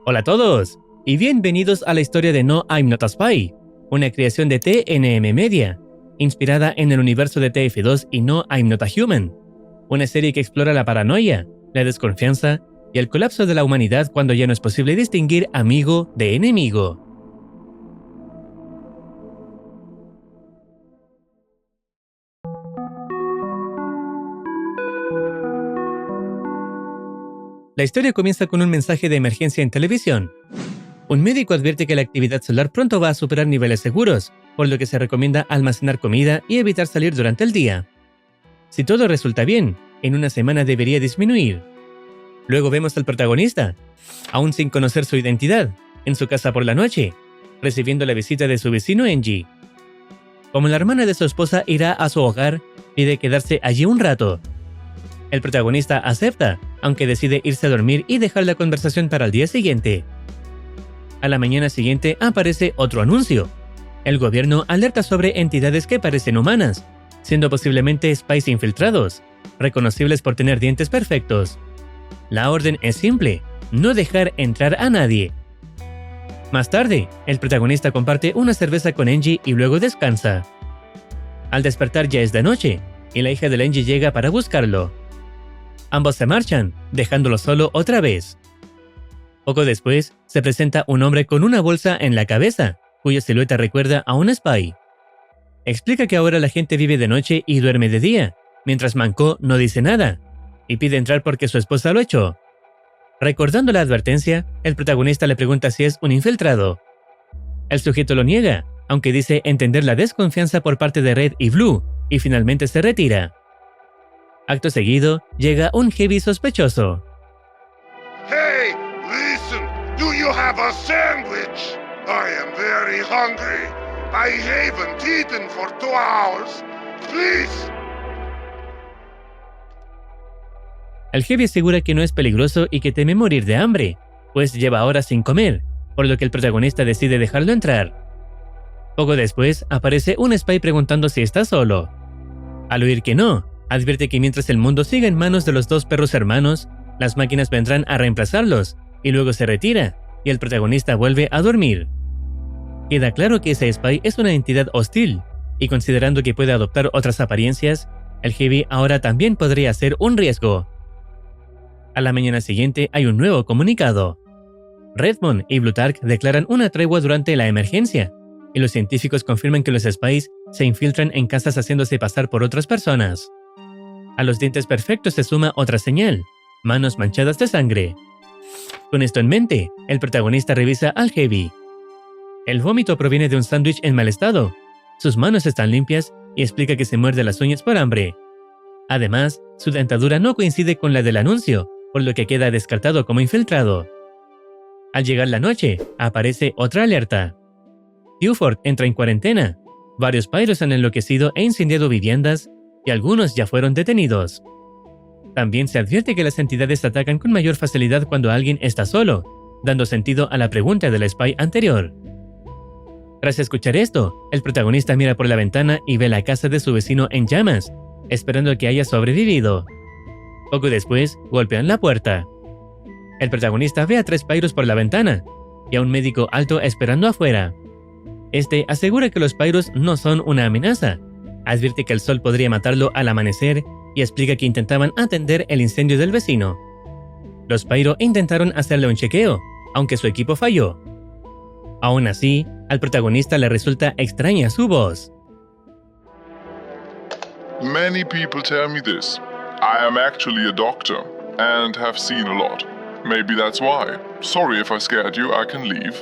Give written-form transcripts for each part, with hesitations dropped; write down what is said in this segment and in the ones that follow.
Hola a todos, y bienvenidos a la historia de No, I'm Not a Spy, una creación de TNM Media, inspirada en el universo de TF2 y No, I'm Not a Human, una serie que explora la paranoia, la desconfianza y el colapso de la humanidad cuando ya no es posible distinguir amigo de enemigo. La historia comienza con un mensaje de emergencia en televisión. Un médico advierte que la actividad solar pronto va a superar niveles seguros, por lo que se recomienda almacenar comida y evitar salir durante el día. Si todo resulta bien, en una semana debería disminuir. Luego vemos al protagonista, aún sin conocer su identidad, en su casa por la noche, recibiendo la visita de su vecino Angie. Como la hermana de su esposa irá a su hogar, pide quedarse allí un rato. El protagonista acepta, aunque decide irse a dormir y dejar la conversación para el día siguiente. A la mañana siguiente aparece otro anuncio. El gobierno alerta sobre entidades que parecen humanas, siendo posiblemente spies infiltrados, reconocibles por tener dientes perfectos. La orden es simple: no dejar entrar a nadie. Más tarde, el protagonista comparte una cerveza con Angie y luego descansa. Al despertar ya es de noche, y la hija de Angie llega para buscarlo. Ambos se marchan, dejándolo solo otra vez. Poco después, se presenta un hombre con una bolsa en la cabeza, cuya silueta recuerda a un spy. Explica que ahora la gente vive de noche y duerme de día, mientras Manco no dice nada, y pide entrar porque su esposa lo echó. Recordando la advertencia, el protagonista le pregunta si es un infiltrado. El sujeto lo niega, aunque dice entender la desconfianza por parte de Red y Blue, y finalmente se retira. Acto seguido, llega un heavy sospechoso. Hey, listen, do you have a sandwich? I am very hungry. I haven't eaten for 2 hours. Please. El heavy asegura que no es peligroso y que teme morir de hambre, pues lleva horas sin comer, por lo que el protagonista decide dejarlo entrar. Poco después, aparece un spy preguntando si está solo. Al oír que no, advierte que mientras el mundo siga en manos de los dos perros hermanos, las máquinas vendrán a reemplazarlos, y luego se retira, y el protagonista vuelve a dormir. Queda claro que ese spy es una entidad hostil, y considerando que puede adoptar otras apariencias, el heavy ahora también podría ser un riesgo. A la mañana siguiente hay un nuevo comunicado. Redmond y Plutarch declaran una tregua durante la emergencia, y los científicos confirman que los spies se infiltran en casas haciéndose pasar por otras personas. A los dientes perfectos se suma otra señal: manos manchadas de sangre. Con esto en mente, el protagonista revisa al heavy. El vómito proviene de un sándwich en mal estado. Sus manos están limpias y explica que se muerde las uñas por hambre. Además, su dentadura no coincide con la del anuncio, por lo que queda descartado como infiltrado. Al llegar la noche, aparece otra alerta. Buford entra en cuarentena. Varios pyros han enloquecido e incendiado viviendas, y algunos ya fueron detenidos. También se advierte que las entidades atacan con mayor facilidad cuando alguien está solo, dando sentido a la pregunta del spy anterior. Tras escuchar esto, el protagonista mira por la ventana y ve la casa de su vecino en llamas, esperando que haya sobrevivido. Poco después, golpean la puerta. El protagonista ve a 3 pyros por la ventana, y a un médico alto esperando afuera. Este asegura que los pyros no son una amenaza, advierte que el sol podría matarlo al amanecer y explica que intentaban atender el incendio del vecino. Los pyro intentaron hacerle un chequeo, aunque su equipo falló. Aún así, al protagonista le resulta extraña su voz. Many people tell me this. I am actually a doctor and have seen a lot. Maybe that's why. Sorry if I scared you, I can leave.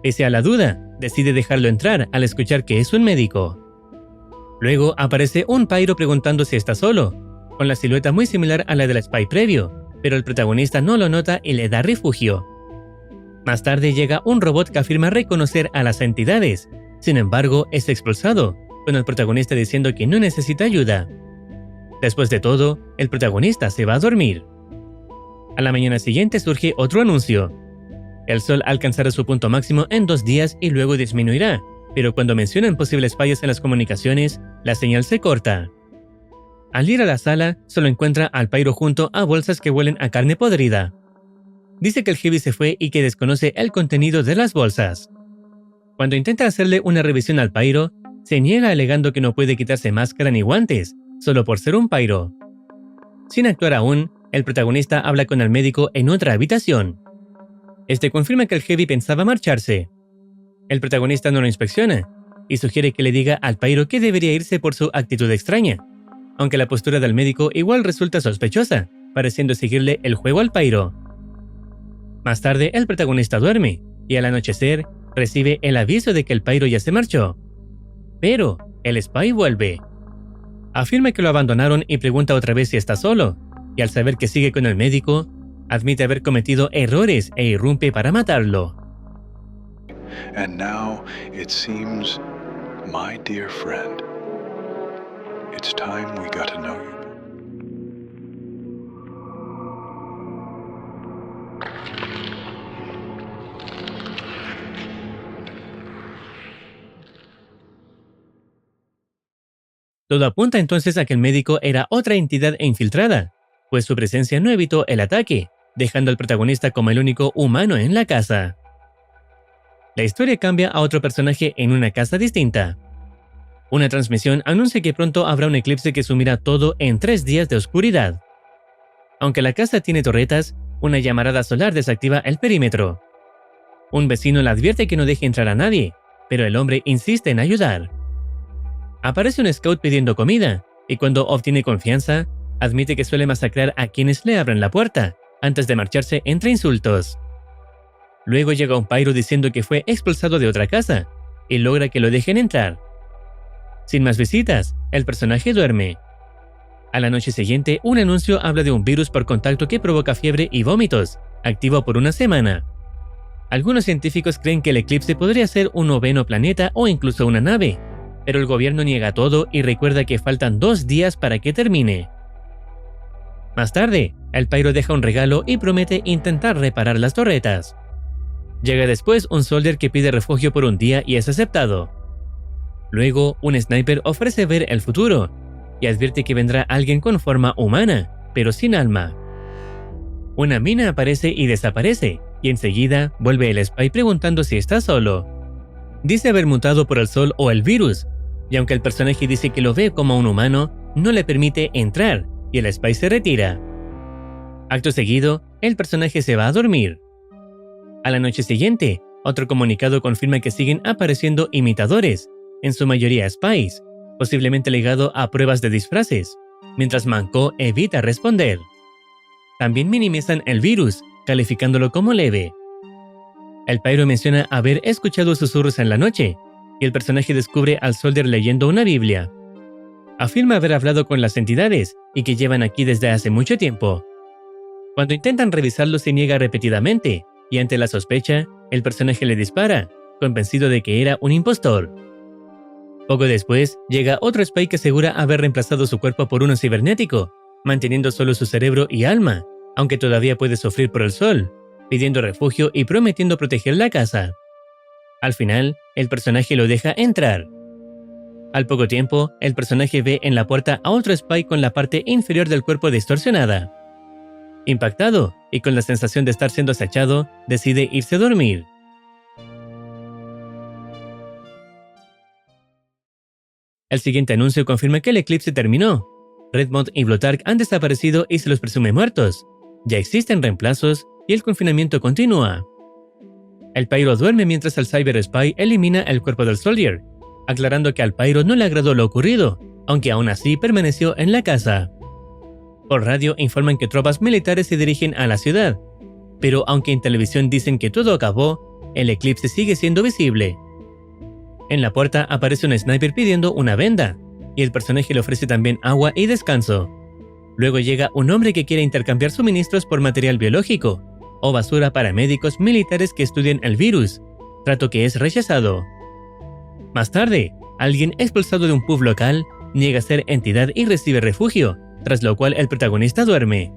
Pese a la duda, decide dejarlo entrar al escuchar que es un médico. Luego aparece un pyro preguntando si está solo, con la silueta muy similar a la del spy previo, pero el protagonista no lo nota y le da refugio. Más tarde llega un robot que afirma reconocer a las entidades, sin embargo es expulsado, con el protagonista diciendo que no necesita ayuda. Después de todo, el protagonista se va a dormir. A la mañana siguiente surge otro anuncio. El sol alcanzará su punto máximo en 2 días y luego disminuirá, pero cuando mencionan posibles fallas en las comunicaciones, la señal se corta. Al ir a la sala, solo encuentra al pyro junto a bolsas que huelen a carne podrida. Dice que el heavy se fue y que desconoce el contenido de las bolsas. Cuando intenta hacerle una revisión al Pyro, se niega alegando que no puede quitarse máscara ni guantes, solo por ser un Pyro. Sin actuar aún, el protagonista habla con el médico en otra habitación. Este confirma que el heavy pensaba marcharse. El protagonista no lo inspecciona y sugiere que le diga al Pyro que debería irse por su actitud extraña, aunque la postura del médico igual resulta sospechosa, pareciendo seguirle el juego al Pyro. Más tarde, el protagonista duerme y al anochecer recibe el aviso de que el Pyro ya se marchó. Pero el spy vuelve. Afirma que lo abandonaron y pregunta otra vez si está solo, y al saber que sigue con el médico, admite haber cometido errores e irrumpe para matarlo. And now it seems, my dear friend, it's time we got to know you. Todo apunta entonces a que el médico era otra entidad infiltrada, pues su presencia no evitó el ataque, dejando al protagonista como el único humano en la casa. La historia cambia a otro personaje en una casa distinta. Una transmisión anuncia que pronto habrá un eclipse que sumirá todo en 3 días de oscuridad. Aunque la casa tiene torretas, una llamarada solar desactiva el perímetro. Un vecino le advierte que no deje entrar a nadie, pero el hombre insiste en ayudar. Aparece un scout pidiendo comida, y cuando obtiene confianza, admite que suele masacrar a quienes le abren la puerta, antes de marcharse entre insultos. Luego llega un Pyro diciendo que fue expulsado de otra casa, y logra que lo dejen entrar. Sin más visitas, el personaje duerme. A la noche siguiente, un anuncio habla de un virus por contacto que provoca fiebre y vómitos, activo por una semana. Algunos científicos creen que el eclipse podría ser un 9º planeta o incluso una nave, pero el gobierno niega todo y recuerda que faltan 2 días para que termine. Más tarde, el Pyro deja un regalo y promete intentar reparar las torretas. Llega después un soldier que pide refugio por un día y es aceptado. Luego, un sniper ofrece ver el futuro y advierte que vendrá alguien con forma humana, pero sin alma. Una mina aparece y desaparece, y enseguida vuelve el spy preguntando si está solo. Dice haber mutado por el sol o el virus, y aunque el personaje dice que lo ve como un humano, no le permite entrar, y el spy se retira. Acto seguido, el personaje se va a dormir. A la noche siguiente, otro comunicado confirma que siguen apareciendo imitadores, en su mayoría spies, posiblemente ligado a pruebas de disfraces, mientras Manco evita responder. También minimizan el virus, calificándolo como leve. El Pyro menciona haber escuchado susurros en la noche, y el personaje descubre al soldier leyendo una Biblia. Afirma haber hablado con las entidades y que llevan aquí desde hace mucho tiempo. Cuando intentan revisarlo se niega repetidamente, y ante la sospecha, el personaje le dispara, convencido de que era un impostor. Poco después, llega otro spy que asegura haber reemplazado su cuerpo por uno cibernético, manteniendo solo su cerebro y alma, aunque todavía puede sufrir por el sol, pidiendo refugio y prometiendo proteger la casa. Al final, el personaje lo deja entrar. Al poco tiempo, el personaje ve en la puerta a otro spy con la parte inferior del cuerpo distorsionada. Impactado y con la sensación de estar siendo acechado, decide irse a dormir. El siguiente anuncio confirma que el eclipse terminó. Redmond y Plutarch han desaparecido y se los presume muertos. Ya existen reemplazos y el confinamiento continúa. El Pyro duerme mientras el Cyber Spy elimina el cuerpo del Soldier, aclarando que al Pyro no le agradó lo ocurrido, aunque aún así permaneció en la casa. Por radio informan que tropas militares se dirigen a la ciudad, pero aunque en televisión dicen que todo acabó, el eclipse sigue siendo visible. En la puerta aparece un sniper pidiendo una venda, y el personaje le ofrece también agua y descanso. Luego llega un hombre que quiere intercambiar suministros por material biológico, o basura para médicos militares que estudian el virus, trato que es rechazado. Más tarde, alguien expulsado de un pub local niega ser entidad y recibe refugio, tras lo cual el protagonista duerme.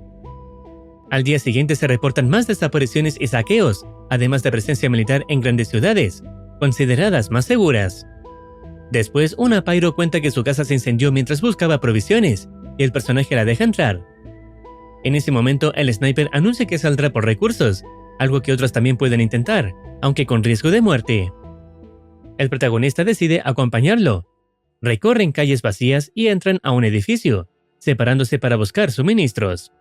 Al día siguiente se reportan más desapariciones y saqueos, además de presencia militar en grandes ciudades, consideradas más seguras. Después, una Pyro cuenta que su casa se incendió mientras buscaba provisiones, y el personaje la deja entrar. En ese momento, el sniper anuncia que saldrá por recursos, algo que otros también pueden intentar, aunque con riesgo de muerte. El protagonista decide acompañarlo. Recorren calles vacías y entran a un edificio, separándose para buscar suministros.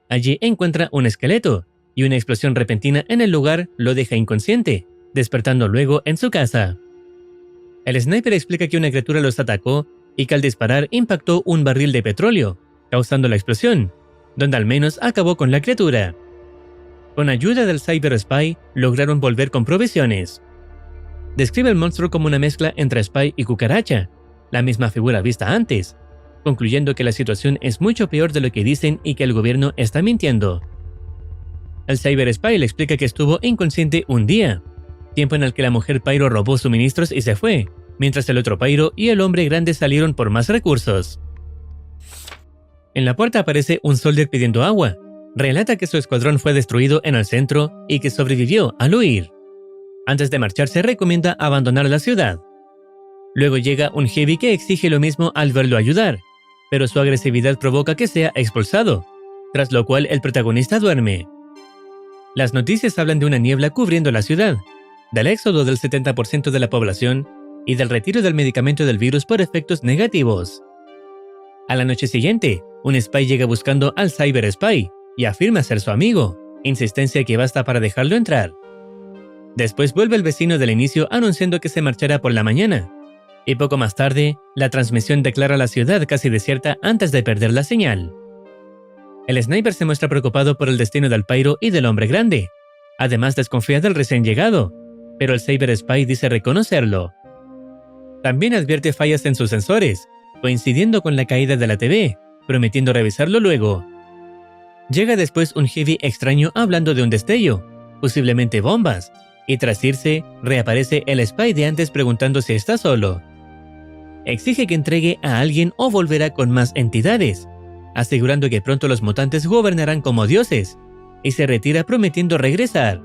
Allí encuentra un esqueleto, y una explosión repentina en el lugar lo deja inconsciente, despertando luego en su casa. El sniper explica que una criatura los atacó y que al disparar impactó un barril de petróleo, causando la explosión, donde al menos acabó con la criatura. Con ayuda del Cyber Spy, lograron volver con provisiones. Describe el monstruo como una mezcla entre Spy y cucaracha, la misma figura vista antes, concluyendo que la situación es mucho peor de lo que dicen y que el gobierno está mintiendo. El Cyber Spy le explica que estuvo inconsciente un día, tiempo en el que la mujer Pyro robó suministros y se fue, mientras el otro Pyro y el hombre grande salieron por más recursos. En la puerta aparece un soldier pidiendo agua. Relata que su escuadrón fue destruido en el centro y que sobrevivió al huir. Antes de marcharse recomienda abandonar la ciudad. Luego llega un Heavy que exige lo mismo al verlo ayudar, pero su agresividad provoca que sea expulsado, tras lo cual el protagonista duerme. Las noticias hablan de una niebla cubriendo la ciudad, del éxodo del 70% de la población y del retiro del medicamento del virus por efectos negativos. A la noche siguiente, un spy llega buscando al Cyber Spy y afirma ser su amigo, insistencia que basta para dejarlo entrar. Después vuelve el vecino del inicio anunciando que se marchará por la mañana, y poco más tarde, la transmisión declara la ciudad casi desierta antes de perder la señal. El sniper se muestra preocupado por el destino del Pyro y del hombre grande. Además desconfía del recién llegado, pero el Cyber Spy dice reconocerlo. También advierte fallas en sus sensores, coincidiendo con la caída de la TV, prometiendo revisarlo luego. Llega después un Heavy extraño hablando de un destello, posiblemente bombas, y tras irse, reaparece el Spy de antes preguntando si está solo. Exige que entregue a alguien o volverá con más entidades, asegurando que pronto los mutantes gobernarán como dioses, y se retira prometiendo regresar.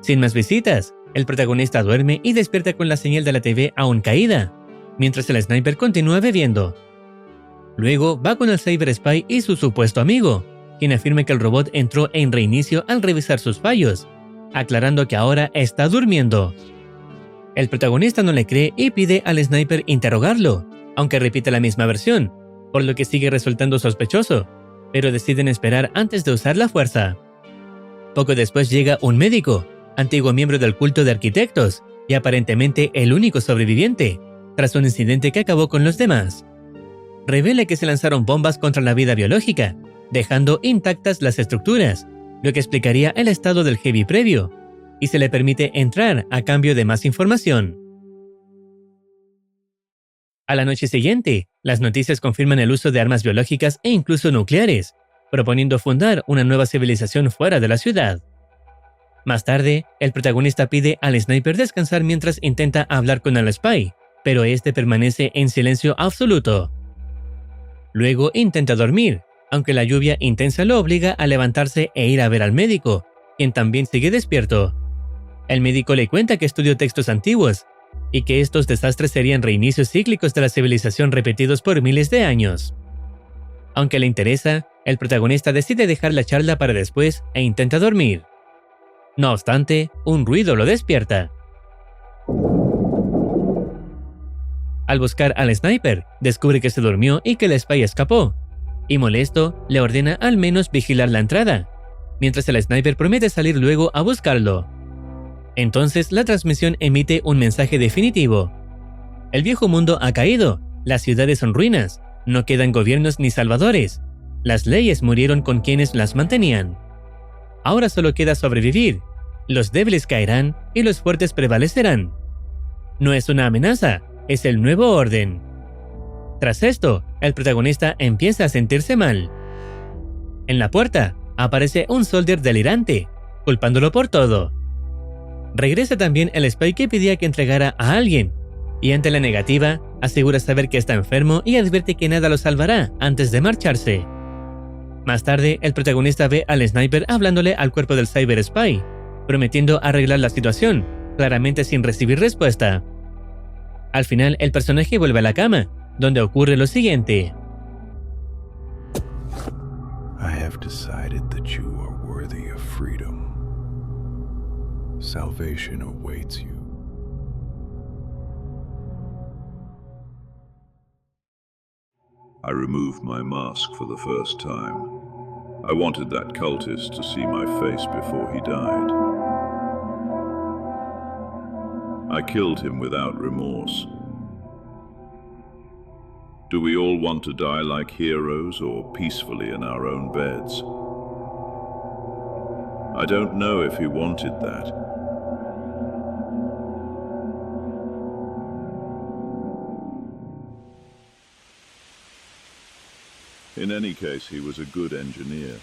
Sin más visitas, el protagonista duerme y despierta con la señal de la TV aún caída, mientras el sniper continúa bebiendo. Luego va con el Cyber Spy y su supuesto amigo, quien afirma que el robot entró en reinicio al revisar sus fallos, aclarando que ahora está durmiendo. El protagonista no le cree y pide al sniper interrogarlo, aunque repite la misma versión, por lo que sigue resultando sospechoso, pero deciden esperar antes de usar la fuerza. Poco después llega un médico, antiguo miembro del culto de arquitectos y aparentemente el único sobreviviente, tras un incidente que acabó con los demás. Revela que se lanzaron bombas contra la vida biológica, dejando intactas las estructuras, lo que explicaría el estado del Heavy previo, y se le permite entrar a cambio de más información. A la noche siguiente, las noticias confirman el uso de armas biológicas e incluso nucleares, proponiendo fundar una nueva civilización fuera de la ciudad. Más tarde, el protagonista pide al sniper descansar mientras intenta hablar con el spy, pero este permanece en silencio absoluto. Luego intenta dormir, aunque la lluvia intensa lo obliga a levantarse e ir a ver al médico, quien también sigue despierto. El médico le cuenta que estudió textos antiguos, y que estos desastres serían reinicios cíclicos de la civilización repetidos por miles de años. Aunque le interesa, el protagonista decide dejar la charla para después e intenta dormir. No obstante, un ruido lo despierta. Al buscar al sniper, descubre que se durmió y que el spy escapó, y molesto, le ordena al menos vigilar la entrada, mientras el sniper promete salir luego a buscarlo. Entonces la transmisión emite un mensaje definitivo. El viejo mundo ha caído, las ciudades son ruinas, no quedan gobiernos ni salvadores, las leyes murieron con quienes las mantenían. Ahora solo queda sobrevivir, los débiles caerán y los fuertes prevalecerán. No es una amenaza, es el nuevo orden. Tras esto, el protagonista empieza a sentirse mal. En la puerta, aparece un soldier delirante, culpándolo por todo. Regresa también el spy que pedía que entregara a alguien, y ante la negativa, asegura saber que está enfermo y advierte que nada lo salvará antes de marcharse. Más tarde, el protagonista ve al sniper hablándole al cuerpo del Cyber Spy, prometiendo arreglar la situación, claramente sin recibir respuesta. Al final, el personaje vuelve a la cama, donde ocurre lo siguiente. I have decided that you are worthy of freedom. Salvation awaits you. I removed my mask for the first time. I wanted that cultist to see my face before he died. I killed him without remorse. Do we all want to die like heroes or peacefully in our own beds? I don't know if he wanted that. In any case, he was a good engineer.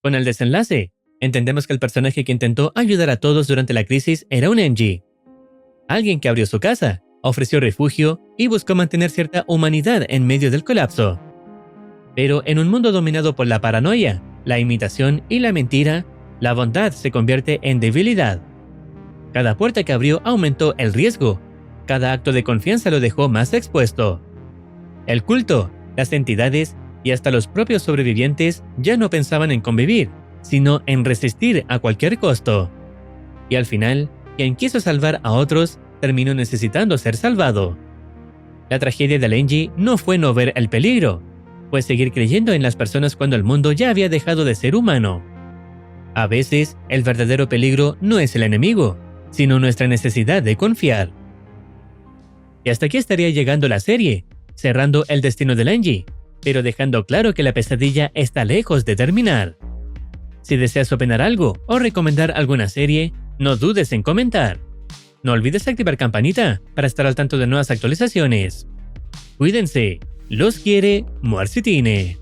Con el desenlace, entendemos que el personaje que intentó ayudar a todos durante la crisis era un Engie. Alguien que abrió su casa, ofreció refugio y buscó mantener cierta humanidad en medio del colapso. Pero en un mundo dominado por la paranoia, la imitación y la mentira, la bondad se convierte en debilidad. Cada puerta que abrió aumentó el riesgo. Cada acto de confianza lo dejó más expuesto. El culto, las entidades y hasta los propios sobrevivientes ya no pensaban en convivir, sino en resistir a cualquier costo. Y al final, quien quiso salvar a otros terminó necesitando ser salvado. La tragedia de Engie no fue no ver el peligro, fue seguir creyendo en las personas cuando el mundo ya había dejado de ser humano. A veces, el verdadero peligro no es el enemigo, sino nuestra necesidad de confiar. Y hasta aquí estaría llegando la serie, cerrando el destino de Engie, pero dejando claro que la pesadilla está lejos de terminar. Si deseas opinar algo o recomendar alguna serie, no dudes en comentar. No olvides activar campanita para estar al tanto de nuevas actualizaciones. Cuídense, los quiere Muarcitine.